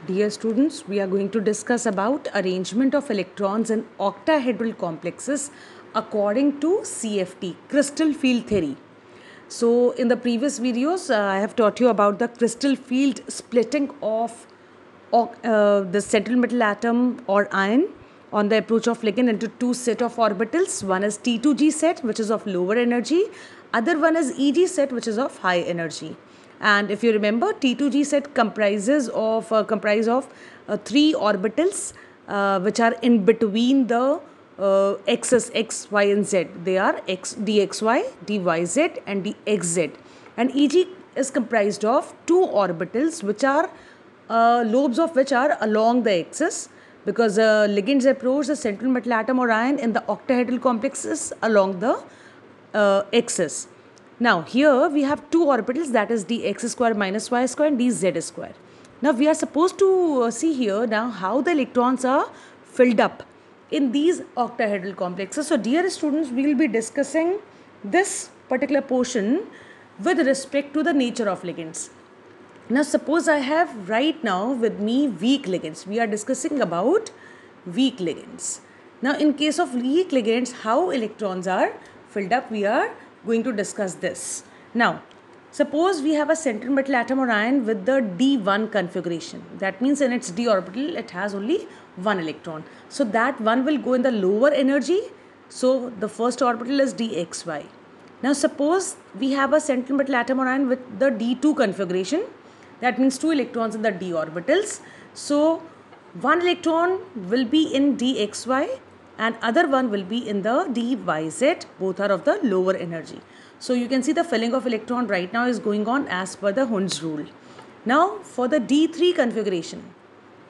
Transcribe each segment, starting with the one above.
Dear students, we are going to discuss about arrangement of electrons in octahedral complexes according to CFT, crystal field theory. So in the previous videos, I have taught you about the crystal field splitting of the central metal atom or ion on the approach of ligand into two set of orbitals. One is T2G set, which is of lower energy. Other one is EG set, which is of high energy. And if you remember, T2G set comprise of three orbitals which are in between the axis x, y and z. They are dxy, dyz and dxz. And EG is comprised of two orbitals which are lobes of which are along the axis, because ligands approach the central metal atom or ion in the octahedral complexes along the axis. Now here we have two orbitals, that is dx square minus y square and dz square. Now we are supposed to see here now how the electrons are filled up in these octahedral complexes. So dear students, we will be discussing this particular portion with respect to the nature of ligands. Now suppose I have right now with me weak ligands. We are discussing about weak ligands. Now in case of weak ligands, how electrons are filled up, we are going to discuss this. Now suppose we have a central metal atom or ion with the d1 configuration. That means in its d orbital it has only one electron. So that one will go in the lower energy. So the first orbital is dxy. Now suppose we have a central metal atom or ion with the d2 configuration. That means two electrons in the d orbitals. So one electron will be in dxy and other one will be in the dyz. Both are of the lower energy. So you can see the filling of electron right now is going on as per the Hund's rule. Now for the d3 configuration,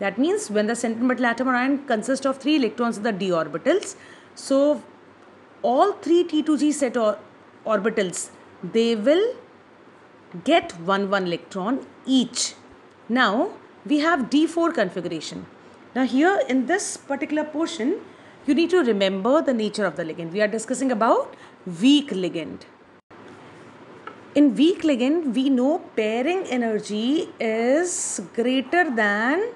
that means when the central metal atom or ion consists of three electrons in the d orbitals, so all three T2G set orbitals, they will get one electron each. Now we have d4 configuration. Now here in this particular portion, you need to remember the nature of the ligand. We are discussing about weak ligand. In weak ligand, we know pairing energy is greater than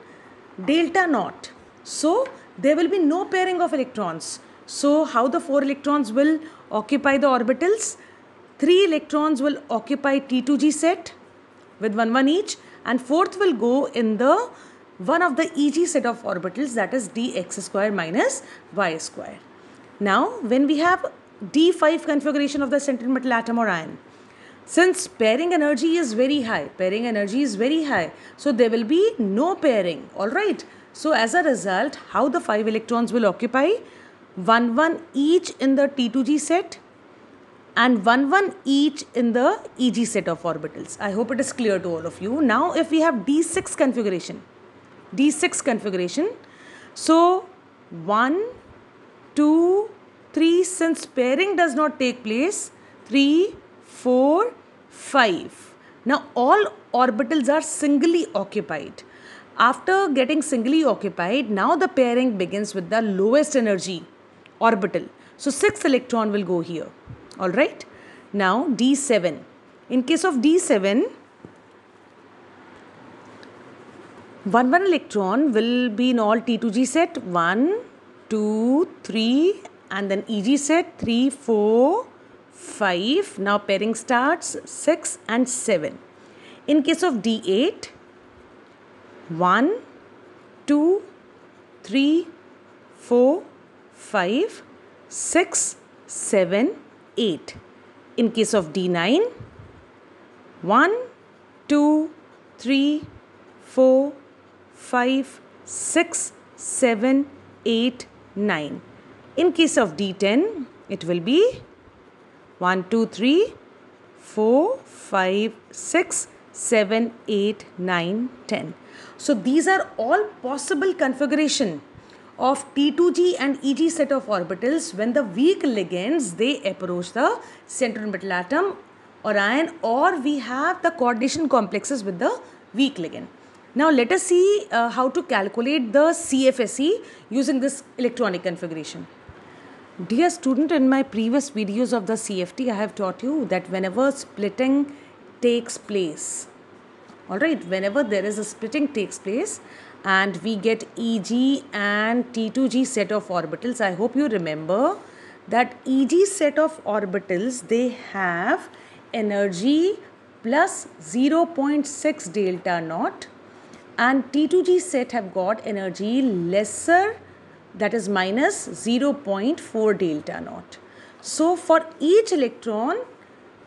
delta naught. So there will be no pairing of electrons. So how the four electrons will occupy the orbitals? Three electrons will occupy T2G set with one each, and fourth will go in the one of the EG set of orbitals, that is dx square minus y square. Now when we have d5 configuration of the central metal atom or ion, since pairing energy is very high, so there will be no pairing. Alright. So as a result, how the 5 electrons will occupy? 1 each in the T2G set and 1 each in the EG set of orbitals. I hope it is clear to all of you. Now if we have D6 configuration, so 1, 2, 3, since pairing does not take place, 3, 4, 5. Now all orbitals are singly occupied. After getting singly occupied, now the pairing begins with the lowest energy orbital. So 6 electron will go here. Alright. Now D7. In case of D7, one electron will be in all T2G set, 1, 2, 3 and then EG set 3, 4, 5. Now pairing starts 6 and 7. In case of D8, 1, 2, 3, 4, 5, 6, 7, 8. In case of D9, 1, 2, 3, 4, 5, 6, 7, 8, 9. In case of D10, it will be 1, 2, 3, 4, 5, 6, 7, 8, 9, 10. So these are all possible configuration of T2G and EG set of orbitals when the weak ligands, they approach the central metal atom or ion, or we have the coordination complexes with the weak ligand. Now let us see how to calculate the CFSE using this electronic configuration. Dear student, in my previous videos of the CFT, I have taught you that whenever splitting takes place, Alright, whenever there is a splitting takes place and we get EG and T2G set of orbitals, I hope you remember that EG set of orbitals, they have energy plus 0.6 delta naught, and T2G set have got energy lesser, that is minus 0.4 delta naught. So for each electron,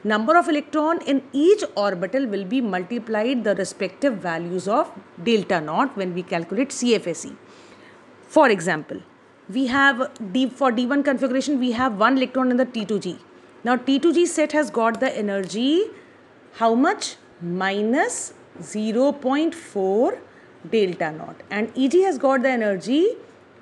number of electron in each orbital will be multiplied the respective values of delta naught when we calculate CFSE. For example, we have for D1 configuration, we have one electron in the T2G. Now T2G set has got the energy, how much? Minus 0.4 delta naught, and EG has got the energy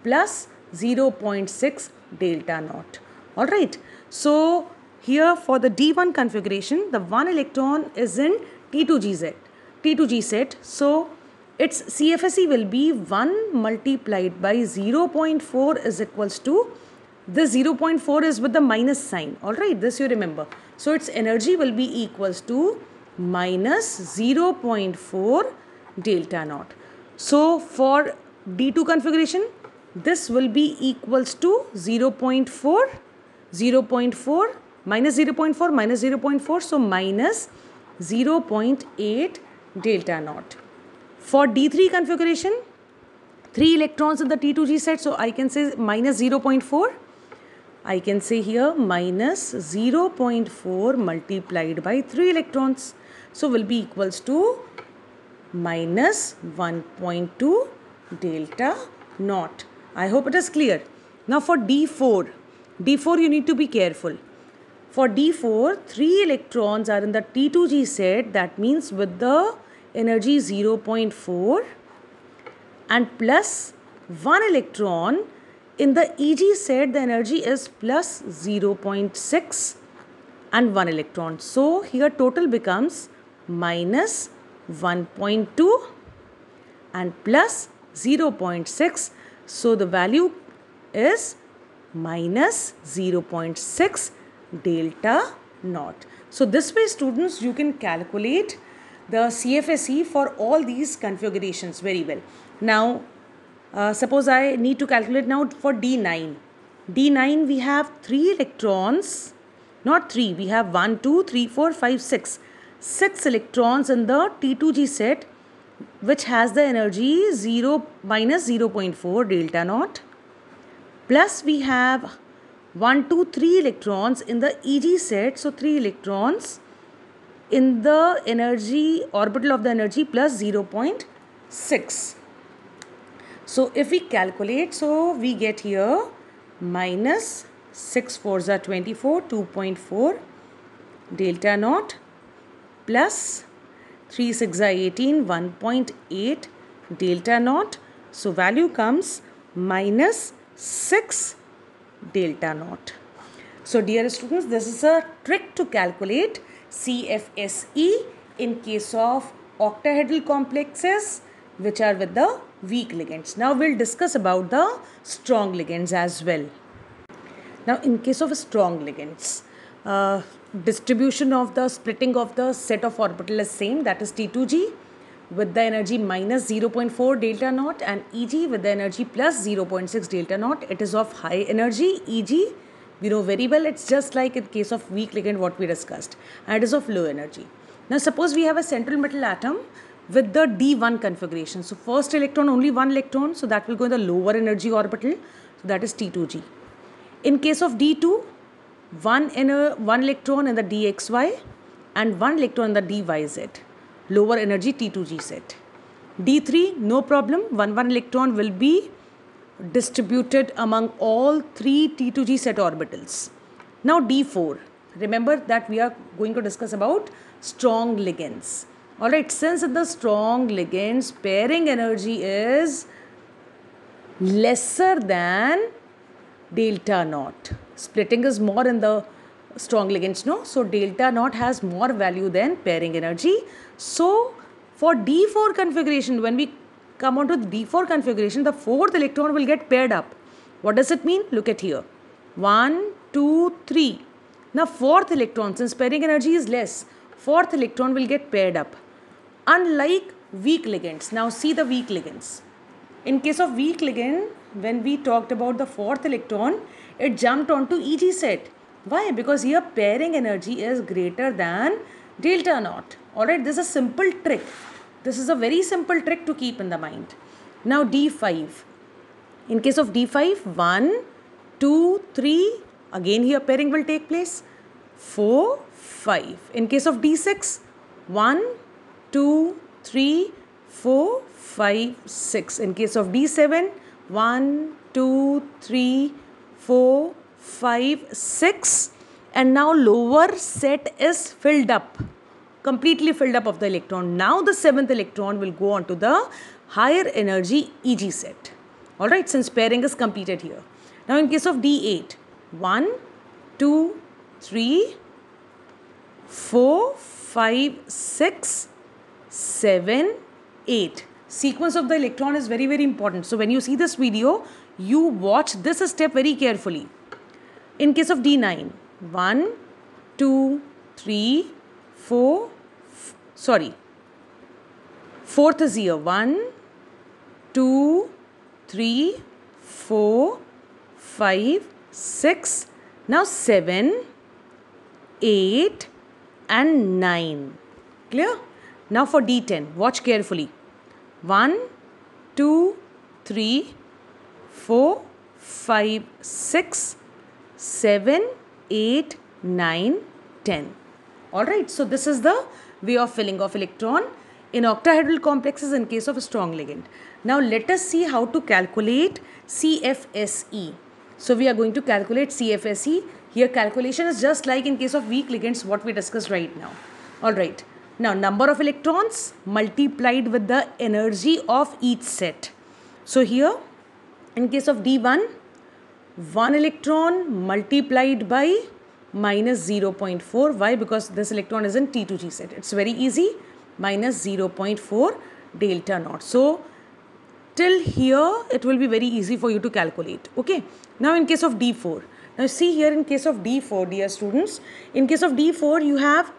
plus 0.6 delta naught. Alright, so here for the D1 configuration, the one electron is in T2G set. So its CFSE will be 1 multiplied by 0.4 is equals to, this 0.4 is with the minus sign. Alright, this you remember. So its energy will be equals to minus 0.4 delta naught. So for D2 configuration, this will be equals to 0.4 minus 0.4, so minus 0.8 delta naught. For D3 configuration, 3 electrons in the T2G set, so I can say minus 0.4. I can say here minus 0.4 multiplied by 3 electrons. So will be equals to minus 1.2 delta naught. I hope it is clear. Now for D4 you need to be careful. For D4, 3 electrons are in the T2G set, that means with the energy 0.4 and plus 1 electron in the EG set, the energy is plus 0.6 and 1 electron. So here total becomes minus 1.2 and plus 0.6. So the value is minus 0.6 delta naught. So this way students, you can calculate the CFSE for all these configurations very well. Now suppose I need to calculate now for D9. D9 we have 3 electrons, not 3, we have 1, 2, 3, 4, 5, 6. 6 electrons in the T2G set, which has the energy minus 0.4 delta naught. Plus we have 1, 2, 3 electrons in the EG set. So 3 electrons in the energy orbital of the energy plus 0.6. So if we calculate, so we get here minus 6 4s are 24, 2.4 delta naught plus 3 6 are 18, 1.8 delta naught. So value comes minus 6 delta naught. So dear students, this is a trick to calculate CFSE in case of octahedral complexes which are with the weak ligands. Now we'll discuss about the strong ligands as well. Now in case of strong ligands, distribution of the splitting of the set of orbital is same, that is T2G with the energy minus 0.4 delta naught and EG with the energy plus 0.6 delta naught. It is of high energy. EG, we know very well, it's just like in case of weak ligand what we discussed, and it is of low energy. Now suppose we have a central metal atom with the D1 configuration. So first electron, only one electron, so that will go in the lower energy orbital, so that is T2G. In case of D2, one electron in the DXY and 1 electron in the DYZ, lower energy T2G set. D3, no problem, one electron will be distributed among all 3 T2G set orbitals. Now D4, remember that we are going to discuss about strong ligands. Alright, since in the strong ligands pairing energy is lesser than delta naught. Splitting is more in the strong ligands, no? So delta naught has more value than pairing energy. So for D4 configuration, when we come on to the D4 configuration, the 4th electron will get paired up. What does it mean? Look at here. 1, 2, 3. Now 4th electron, since pairing energy is less, 4th electron will get paired up. unlike weak ligands. Now see the weak ligands. In case of weak ligand, when we talked about the fourth electron, it jumped onto Eg set. Why? Because here pairing energy is greater than delta naught. Alright, this is a simple trick. This is a very simple trick to keep in the mind. Now D5. In case of D5, 1, 2, 3, again here pairing will take place. 4, 5. In case of D6, 1, 2, 3, 4, 5, 6. In case of D7, 1, 2, 3, 4, 5, 6. And now lower set is filled up, completely filled up of the electron. Now the seventh electron will go on to the higher energy Eg set. Alright, since pairing is completed here. Now in case of D8, 1, 2, 3, 4, 5, 6, 7, 8. Sequence of the electron is very, very important. So when you see this video, you watch this step very carefully. In case of D9, 1, 2, 3, 4, fourth is here, 1, 2, 3, 4, 5, 6, now 7, 8 and 9. Clear? Now for D10, watch carefully. 1, 2, 3, 4, 5, 6, 7, 8, 9, 10. Alright, so this is the way of filling of electron in octahedral complexes in case of a strong ligand. Now let us see how to calculate CFSE. So we are going to calculate CFSE. Here calculation is just like in case of weak ligands what we discussed right now. Alright. Now number of electrons multiplied with the energy of each set. So here in case of D1, 1 electron multiplied by minus 0.4. Why? Because this electron is in T2G set. It's very easy. Minus 0.4 delta naught. So till here it will be very easy for you to calculate. Okay. Now in case of D4. Now see here in case of D4, dear students, in case of D4 you have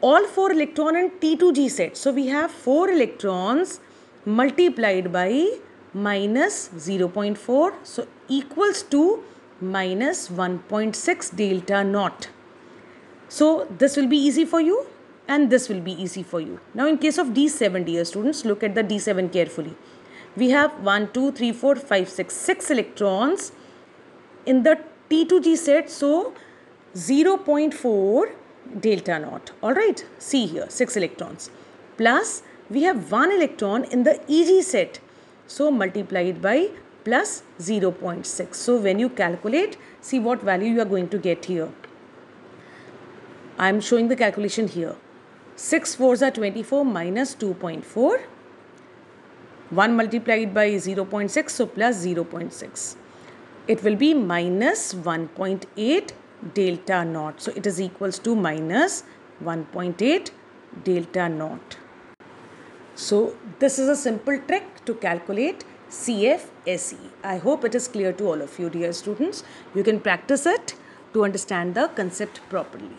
all 4 electron in T2G set. So we have 4 electrons multiplied by minus 0.4. So equals to minus 1.6 delta naught. So this will be easy for you and this will be easy for you. Now in case of D7, dear students, look at the D7 carefully. We have 1, 2, 3, 4, 5, 6 electrons in the T2G set. So 0.4 delta naught. Alright, see here 6 electrons. Plus we have 1 electron in the Eg set. So multiplied by plus 0.6. So when you calculate, see what value you are going to get here. I am showing the calculation here. 6 4s are 24 minus 2.4. 1 multiplied by 0.6, so plus 0.6. It will be minus 1.8 delta naught. So it is equals to minus 1.8 delta naught. So this is a simple trick to calculate CFSE. I hope it is clear to all of you, dear students. You can practice it to understand the concept properly.